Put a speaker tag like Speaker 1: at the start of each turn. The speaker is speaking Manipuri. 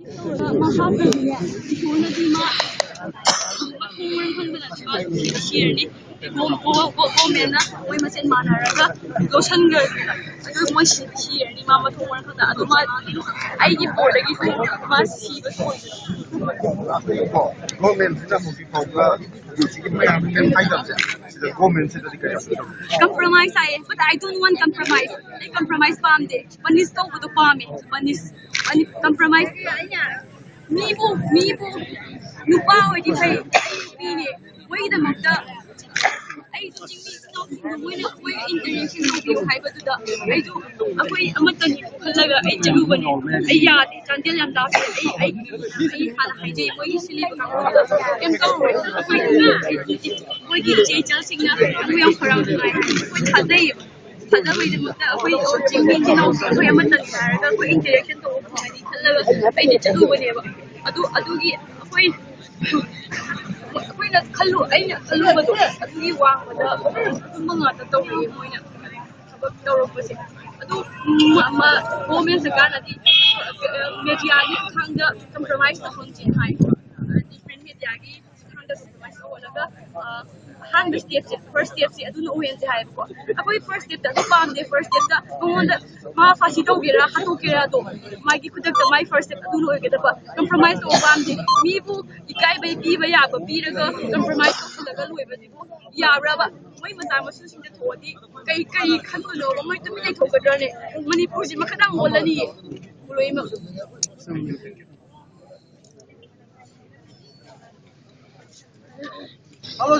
Speaker 1: Compromise, but I don't want compromise. They compromise pamde. Manis to budo pame. Manis compromise. Me bu. Nupa di hai. Pine. Wait the magda. I international view haibatuda. I do. Akoi amatan khallaga I chalu bane. I yaad chandel yam da. I hala haije koi isli kangda. Em to koi ki chechal singna amu yam kharang nai. Koi thadai. Thada wei demata koi jingmin jino koi amatan haraga koi interaction to phani khallaga I ni chalu bane ba. Adugi koi Ako'y nagkalo, ay nakalo ba ito? At liwang mo na, kung mga tatawin mo na, sabag tawag pa siya. Ito, moments na gana di, media di, hangga compromise na kung jinhay. Different media di, hangga compromise na wala ka, hangga step siya, first step siya, ito na uyan siya hayo ko. Ako'y first step na, ito pa ang first step na, kung mga fasitaw gira, hato gira ito, magi kudag na my first step, ito na uyan kita pa, compromise na ubam di, mibu, ikay ba iba ya ba biraga compromise ko talaga luwi ba dibo yabra ba may masama su sin da thodi kai khan ko lo mai to mi thok ga ne manipur ji makadang wala ni luwi ma
Speaker 2: Halo,